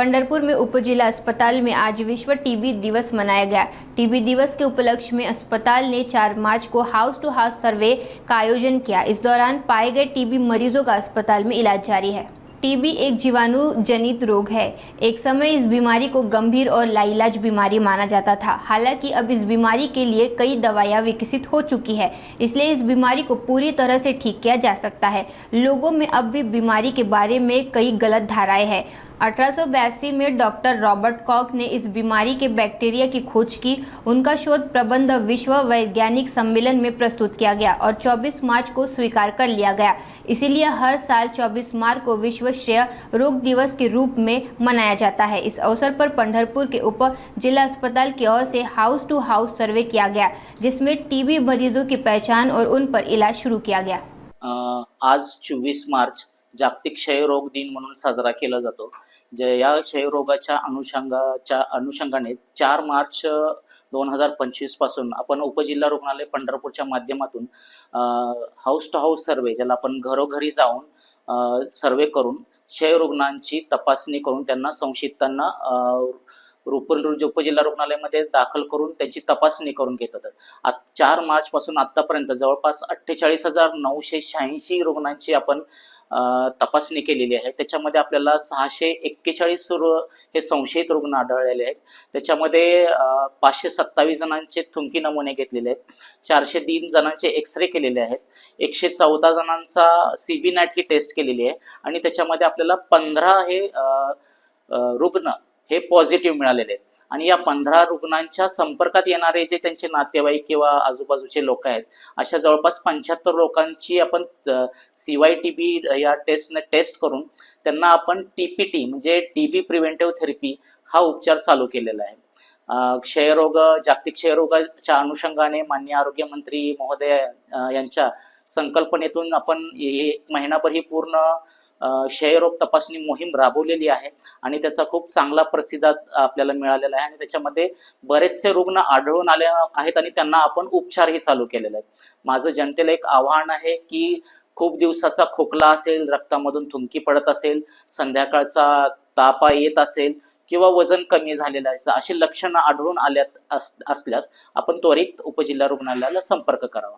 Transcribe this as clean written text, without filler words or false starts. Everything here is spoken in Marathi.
पंढरपुर में उपजिला अस्पताल में आज विश्व टीबी दिवस मनाया गया। टीबी दिवस के उपलक्ष्य में अस्पताल ने 4 मार्च को हाउस टू हाउस सर्वे का आयोजन किया। इस दौरान पाए गए टीबी मरीजों का अस्पताल में इलाज जारी है। टीबी एक जीवाणु जनित रोग है। एक समय इस बीमारी को गंभीर और लाइलाज बीमारी माना जाता था। हालांकि अब इस बीमारी के लिए कई दवाइयां विकसित हो चुकी है, इसलिए इस बीमारी को पूरी तरह से ठीक किया जा सकता है। लोगों में अब भी बीमारी के बारे में कई गलत धारणाएं हैं। 1882 में डॉक्टर रॉबर्ट कॉक ने इस बीमारी के बैक्टीरिया की खोज की। उनका शोध प्रबंध विश्व वैज्ञानिक सम्मेलन में प्रस्तुत किया गया और 24 मार्च को स्वीकार कर लिया गया। इसीलिए हर साल 24 मार्च को विश्व क्षय रोग दिवस के रूप में मनाया जाता है। इस अवसर पर पंढरपुर के उप जिला अस्पताल की ओर से हाउस टू हाउस सर्वे किया गया, जिसमें टीबी मरीजों की पहचान और उन पर इलाज शुरू किया गया। आज 24 मार्च जागतिक क्षयरोग दिन म्हणून साजरा केला जातो। या क्षयरोगाच्या अनुषंगाने 4 मार्च 2025 पासून आपण उपजिल्हा रुग्णालय पंढरपूरच्या माध्यमातून हाऊस टू हाऊस सर्वे, ज्याला आपण घरोघरी जाऊन सर्वे करून क्षयरुग्णांची तपासणी करून त्यांना संशयितांना उपजिल्हा रुग्णालयामध्ये दाखल करून त्यांची तपासणी करून घेतात। 4 मार्च पासून आतापर्यंत जवळपास 48,986 रुग्णांची आपण तपासणी केलेली आहे। त्याच्यामध्ये आपल्याला 641 हे संशयित रुग्ण आढळलेले आहेत। त्याच्यामध्ये 527 जणांचे थुंकी नमुने घेतलेले आहेत, 403 जणांचे एक्सरे केलेले आहेत, 114 जणांचा सीबी टेस्ट केलेली आहे आणि त्याच्यामध्ये आपल्याला 15 हे रुग्ण हे पॉझिटिव्ह मिळालेले आहेत। आणि या 15 रुग्णांच्या संपर्कात येणारे जे त्यांचे नातेवाईक किंवा आजूबाजूचे लोक आहेत, अशा जवळपास 75 लोकांची आपण CYTB या टेस्ट करून त्यांना आपण TPT म्हणजे टीबी प्रिव्हेंटिव्ह थेरपी हा उपचार चालू केलेला आहे। क्षयरोग जागतिक क्षयरोगाच्या अनुषंगाने माननीय आरोग्य मंत्री महोदय यांच्या संकल्पनेतून आपण 1 महिनाभर ही पूर्ण क्षयरोग तपासणी मोहीम राबवलेली आहे आणि त्याचा खूप चांगला प्रतिसाद आपल्याला मिळालेला आहे आणि त्याच्यामध्ये बरेचसे रुग्ण आढळून आले आहेत आणि त्यांना आपण उपचारही चालू केलेले आहेत। माझं जनतेला एक आव्हान आहे की खूप दिवसाचा खोकला असेल, रक्तामधून थुंकी पडत असेल, संध्याकाळचा ताप येत असेल किंवा वजन कमी झालेलं आहे, अशी लक्षणं आढळून असल्यास आपण त्वरित उपजिल्हा रुग्णालयाला संपर्क करावा।